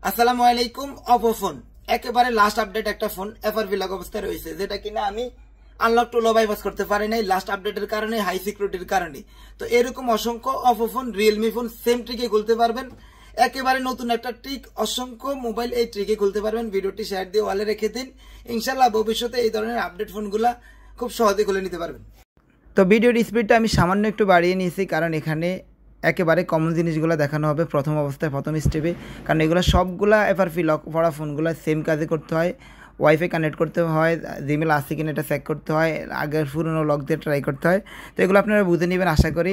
আসসালামু আলাইকুম। Oppo phone একেবারে লাস্ট আপডেট একটা ফোন এফআরপি লক অবস্থায় রয়েছে, যেটা কিনা আমি আনলক টু লো বাইপাস করতে পারি নাই লাস্ট আপডেটের কারণে, হাই সিকিউরিটির কারণে। তো এরকম অসংখ্য Oppo phone, Realme phone same ট্রিকে খুলতে পারবেন। একেবারে নতুন একটা ট্রিক, অসংখ্য মোবাইল এই ট্রিকে খুলতে পারবেন। ভিডিওটি শেয়ার দিয়ে ওয়ালে রেখে দিন, ইনশাল্লাহ ভবিষ্যতে এই ধরনের আপডেট ফোনগুলা খুব সহজে খুলে নিতে পারবেন। তো ভিডিওর স্পিডটা আমি সামান্য একটু বাড়িয়ে নিয়েছি, কারণ এখানে একেবারে কমন জিনিসগুলো দেখানো হবে প্রথম অবস্থায়, প্রথম স্টেপে। কারণ এগুলো সবগুলা এফআরপি লক পড়া ফোনগুলো সেম কাজে করতে হয়। ওয়াইফাই কানেক্ট করতে হয়, জিমেল আসছে কিনা এটা চেক করতে হয়, আগের পুরনো লক দিয়ে ট্রাই করতে হয়। তো এগুলো আপনারা বুঝে নেবেন আশা করি।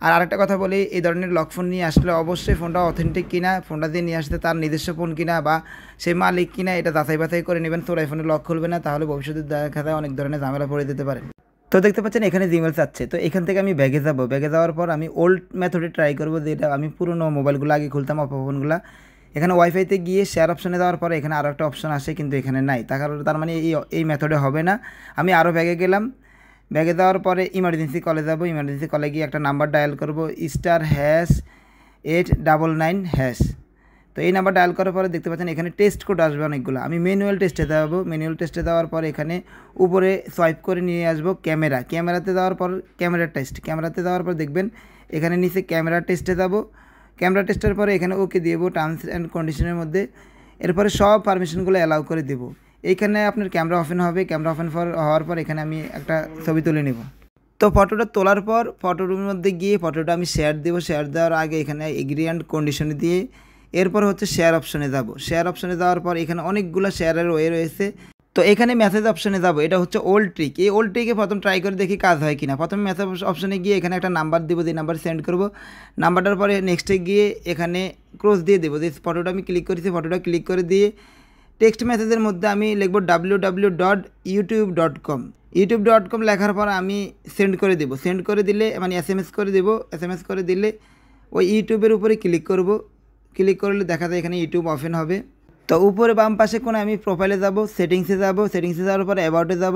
আর আরেকটা কথা বলি, এই ধরনের লক ফোন নিয়ে আসলে অবশ্যই ফোনটা অথেন্টিক কিনা, ফোনটা দিয়ে নিয়ে আসতে তার নিজস্ব ফোন কিনা বা সেই মালিক কিনা এটা যাচাই বাছাই করে নেবেন। তোর আইফোনে লক খুলবে না, তাহলে ভবিষ্যতে দেখা যায় অনেক ধরনের ঝামেলা পড়ে যেতে পারে। তো দেখতে পাচ্ছেন এখানে জিমেল চাচ্ছে। তো এখান থেকে আমি ব্যাগে যাব, ব্যাগে যাওয়ার পর আমি ওল্ড মেথডে ট্রাই করবো, যেটা আমি পুরনো মোবাইলগুলো আগে খুলতাম, অপো ফোনগুলো। এখানে ওয়াইফাইতে গিয়ে শেয়ার অপশনে যাওয়ার পরে এখানে আরও একটা অপশন আসে, কিন্তু এখানে নাই। তার মানে এই মেথডে হবে না। আমি আরও ব্যাগে গেলাম, ব্যাগে যাওয়ার পরে ইমার্জেন্সি কলে যাব। ইমার্জেন্সি কলে গিয়ে একটা নাম্বার ডায়াল করব, *#899#। তো এই নাম্বার ডায়াল করার পরে দেখতে পাচ্ছেন এখানে টেস্ট কোড আসবে অনেকগুলো। আমি ম্যানুয়াল টেস্টে যাবো। ম্যানুয়াল টেস্টে যাওয়ার পর এখানে উপরে সোয়াইপ করে নিয়ে আসবো ক্যামেরাতে যাওয়ার পর ক্যামেরাতে যাওয়ার পর দেখবেন এখানে নিচে ক্যামেরা টেস্টে যাব। ক্যামেরা টেস্টের পরে এখানে ওকে দেবো টার্মস অ্যান্ড কন্ডিশনের মধ্যে। এরপরে সব পারমিশনগুলো অ্যালাউ করে দেবো। এইখানে আপনার ক্যামেরা ওপেন হবে। ক্যামেরা ওপেন হওয়ার পর এখানে আমি একটা ছবি তুলে নেব। তো ফটোটা তোলার পর ফটোর মধ্যে গিয়ে ফটোটা আমি শেয়ার দেবো। শেয়ার দেওয়ার আগে এখানে এগ্রি অ্যান্ড কন্ডিশনে দিয়ে এরপর হচ্ছে শেয়ার অপশনে যাব। শেয়ার অপশনে যাওয়ার পর এখানে অনেকগুলো শেয়ারের ওয়ে রয়েছে। তো এখানে মেসেজ অপশনে যাব। এটা হচ্ছে ওল্ড ট্রিক। এই ওল্ড ট্রিকে প্রথম ট্রাই করে দেখি কাজ হয় কিনা। প্রথমে মেসেজ অপশনে গিয়ে এখানে একটা নাম্বার দেবো, যে নাম্বার সেন্ড করব। নাম্বারটার পরে নেক্সটে গিয়ে এখানে ক্রস দিয়ে দেবো, যে ফটোটা আমি ক্লিক করেছি, ফটোটা ক্লিক করে দিয়ে টেক্সট মেসেজের মধ্যে আমি লিখবো www.youtube.com। youtube.com লেখার পর আমি সেন্ড করে দেবো। সেন্ড করে দিলে মানে SMS করে দেবো। SMS করে দিলে ওই ইউটিউবের উপরে ক্লিক করব। ক্লিক করলে দেখা যায় এখানে ইউটিউব ওপেন হবে। তো উপরে বাম পাশে কোনো আমি প্রোফাইলে যাব, সেটিংসে যাব। সেটিংসে যাওয়ার পর অ্যাবাউটে যাব।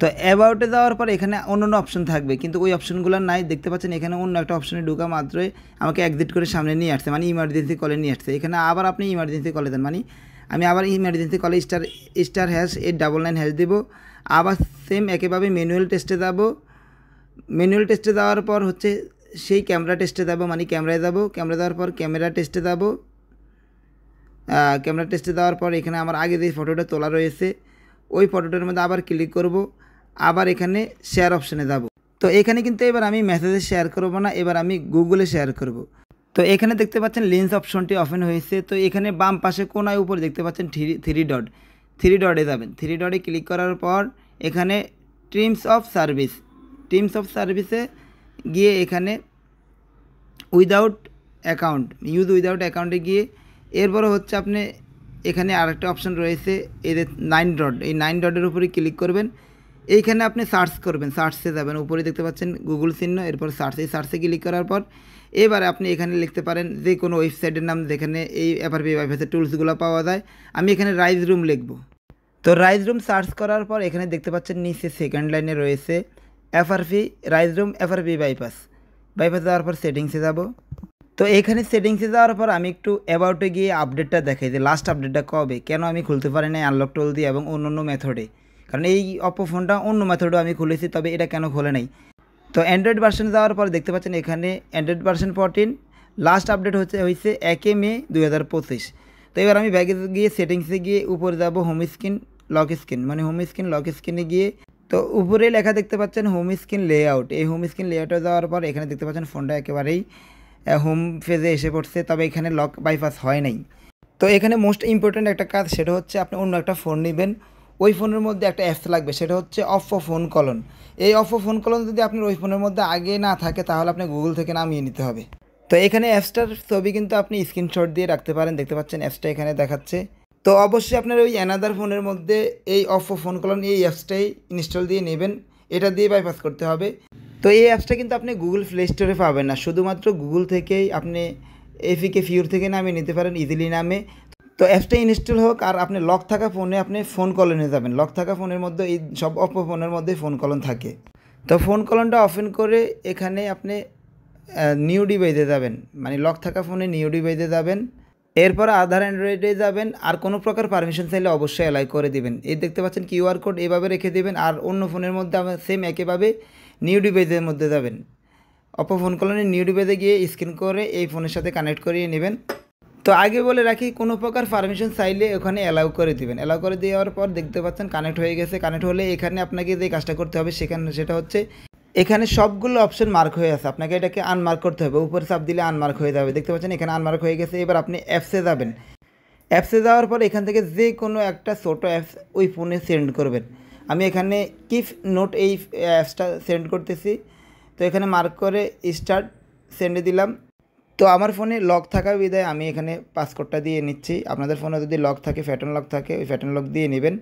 তো অ্যাবাউটে যাওয়ার পর এখানে অন্য অপশন থাকবে, কিন্তু ওই অপশনগুলো নাই। দেখতে পাচ্ছেন এখানে অন্য একটা অপশনে ঢোকা মাত্রই আমাকে এক্সিট করে সামনে নিয়ে আসছে, মানে ইমার্জেন্সি কলে নিয়ে আসছে। এখানে আবার আপনি ইমার্জেন্সি কলে দেন, মানে আমি আবার ইমার্জেন্সি কলে *#899# দেবো। আবার সেম একইভাবে ম্যানুয়াল টেস্টে যাব। ম্যানুয়াল টেস্টে যাওয়ার পর হচ্ছে সেই ক্যামেরা টেস্টে যাব, মানে ক্যামেরায় যাব। ক্যামেরা যাওয়ার পর ক্যামেরা টেস্টে যাব। ক্যামেরা টেস্টে দেওয়ার পর এখানে আমার আগে যে ফটোটা তোলা রয়েছে ওই ফটোটার মধ্যে আবার ক্লিক করব। আবার এখানে শেয়ার অপশানে যাব। তো এখানে কিন্তু এবার আমি মেসেজে শেয়ার করব না, এবার আমি গুগলে শেয়ার করব। তো এখানে দেখতে পাচ্ছেন লেন্স অপশনটি ওপেন হয়েছে। তো এখানে বাম পাশে কোনায় উপরে দেখতে পাচ্ছেন থ্রি ডটে যাবেন। থ্রি ডটে ক্লিক করার পর এখানে টার্মস অফ সার্ভিসে গিয়ে এখানে উইদাউট অ্যাকাউন্টে গিয়ে এরপরে হচ্ছে আপনি এখানে আরেকটা অপশন রয়েছে, এই যে 9 ডট, এই 9 ডটের উপরে ক্লিক করবেন। এইখানে আপনি সার্চ করবেন, সার্চে যাবেন। উপরে দেখতে পাচ্ছেন গুগল চিহ্ন, এরপর সার্চে ক্লিক করার পর এবারে আপনি এখানে লিখতে পারেন যে কোনো ওয়েবসাইটের নাম, যেখানে এই এফআরপি ওয়াইফাইয়ের টুলসগুলো পাওয়া যায়। আমি এখানে রাইজ রুম লিখব। তো রাইজ রুম সার্চ করার পর এখানে দেখতে পাচ্ছেন নিচে সেকেন্ড লাইনে রয়েছে রাইজ রুম এফআরপি বাইপাস যাওয়ার পর সেটিংসে যাব। তো এখানে সেটিংসে যাওয়ার পর আমি একটু অ্যাবাউটে গিয়ে আপডেটটা দেখাই, যে লাস্ট আপডেটটা কবে, কেন আমি খুলতে পারি না আনলক টুল দিয়ে এবং অন্য মেথডে। কারণ এই অপো ফোনটা অন্য মেথডেও আমি খুলেছি, তবে এটা কেন খোলে নাই। তো অ্যান্ড্রয়েড ভার্সনে যাওয়ার পর দেখতে পাচ্ছেন এখানে অ্যান্ড্রয়েড ভার্সন 14 লাস্ট আপডেট হয়েছে 1 মে 2025। তো এবার আমি ব্যাগে গিয়ে সেটিংসে গিয়ে উপরে যাব হোম স্ক্রিন লক স্ক্রিনে গিয়ে, তো উপরে লেখা দেখতে পাচ্ছেন হোম স্ক্রিন লেআউট। এই হোম স্ক্রিন লেআউটে যাওয়ার পর এখানে দেখতে পাচ্ছেন ফোনটা একেবারেই হোম পেজে এসে পড়ছে, তবে এখানে লক বাইপাস হয় নাই। তো এখানে মোস্ট ইম্পর্ট্যান্ট একটা কাজ, সেটা হচ্ছে আপনি অন্য একটা ফোন নেবেন। ওই ফোনের মধ্যে একটা অ্যাপস লাগবে, সেটা হচ্ছে অপো ফোন কলন। এই অপো ফোন কলন যদি আপনার ওই ফোনের মধ্যে আগে না থাকে, তাহলে আপনি গুগল থেকে নামিয়ে নিতে হবে। তো এখানে অ্যাপসটার ছবি কিন্তু আপনি স্ক্রিনশট দিয়ে রাখতে পারেন। দেখতে পাচ্ছেন অ্যাপসটা এখানে দেখাচ্ছে। তো অবশ্যই আপনার ওই অ্যানাদার ফোনের মধ্যে এই অপো ফোন কলন এই অ্যাপসটাই ইনস্টল দিয়ে নেবেন, এটা দিয়ে বাইপাস করতে হবে। তো এই অ্যাপসটা কিন্তু আপনি গুগল প্লে স্টোরে পাবেন না, শুধুমাত্র গুগল থেকেই আপনি এপিকে ফিউর থেকে নামিয়ে নিতে পারেন ইজিলি নামে। তো অ্যাপসটা ইনস্টল হোক, আর আপনি লক থাকা ফোনে আপনি ফোন কলনে যাবেন। লক থাকা ফোনের মধ্যে এই সব অপো ফোনের মধ্যে ফোন কলন থাকে। তো ফোন কলনটা ওপেন করে এখানে আপনি নিউ ডিভাইসে যাবেন, মানে লক থাকা ফোনে নিউ ডিভাইসে যাবেন। এরপর আধার অ্যান্ড্রয়েডে যাবেন, আর কোনো প্রকার পারমিশন চাইলে অবশ্যই অ্যালাউ করে দিবেন। এই দেখতে পাচ্ছেন কিউআর কোড, এভাবে রেখে দিবেন। আর অন্য ফোনের মধ্যে আবার সেম একইভাবে নিউ ডিভাইসের মধ্যে যাবেন, অপো ফোন কলোনির নিউ ডিভাইসে গিয়ে স্ক্যান করে এই ফোনের সাথে কানেক্ট করিয়ে নেবেন। তো আগে বলে রাখি, কোনো প্রকার পারমিশন চাইলে ওখানে অ্যালাউ করে দিবেন। অ্যালাউ করে দেওয়ার পর দেখতে পাচ্ছেন কানেক্ট হয়ে গেছে। কানেক্ট হলে এখানে আপনাকে যে কাজটা করতে হবে সেটা হচ্ছে এখানে সবগুলো অপশন মার্ক হয়ে আছে, আপনাকে এটাকে আনমার্ক করতে হবে। উপরে চাপ দিলে আনমার্ক হয়ে যাবে, দেখতে পাচ্ছেন এখানে আনমার্ক হয়ে গেছে। এবার আপনি অ্যাপসে যাবেন। অ্যাপসে যাওয়ার পর এখান থেকে যে কোনো একটা ছোটো অ্যাপস ওই ফোনে সেন্ড করবেন। আমি এখানে কিপ নোট এই অ্যাপসটা সেন্ড করতেছি। তো এখানে মার্ক করে স্টার্ট সেন্ডে দিলাম। তো আমার ফোনে লক থাকা বিধায় আমি এখানে পাসকোডটা দিয়ে নিচ্ছি। আপনাদের ফোনে যদি লক থাকে, প্যাটার্ন লক থাকে, ওই প্যাটার্ন লক দিয়ে নেবেন।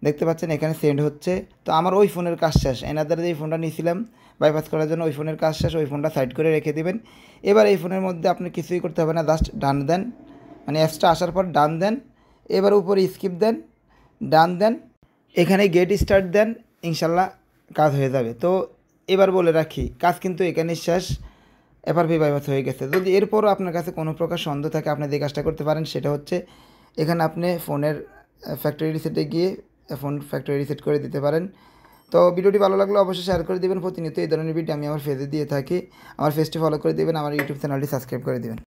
দেখতে পাচ্ছেন এখানে সেন্ড হচ্ছে। তো আমার ওই ফোনের কাজ শেষ, এনাদের যে ফোনটা নিয়েছিলাম বাইপাস করার জন্য, ওই ফোনের কাজ শেষ। ওই ফোনটা সাইড করে রেখে দেবেন। এবার এই ফোনের মধ্যে আপনি কিছুই করতে হবে না, জাস্ট ডান দেন, মানে অ্যাপসটা আসার পর ডান দেন। এবার উপরে স্কিপ দেন, ডান দেন, এখানে গেট স্টার্ট দেন, ইনশাল্লাহ কাজ হয়ে যাবে। তো এবার বলে রাখি, কাজ কিন্তু এখানে শেষ, এফআরপি বাইপাস হয়ে গেছে। যদি এরপরও আপনার কাছে কোনো প্রকার সন্দেহ থাকে, আপনি যে কাজটা করতে পারেন সেটা হচ্ছে এখানে আপনি ফোনের ফ্যাক্টরি রিসেটে গিয়ে ফোন ফ্যাক্টরি রিসেট করে দিতে পারেন। তো ভিডিওটি ভালো লাগলে অবশ্যই শেয়ার করে দেবেন। প্রতিনিয়ত এই ধরনের ভিডিও আমি আমার ফেজে দিয়ে থাকি। আমার ফেজটি ফলো করে দেবেন, আমার ইউটিউব চ্যানেলটি সাবস্ক্রাইব করে দেবেন।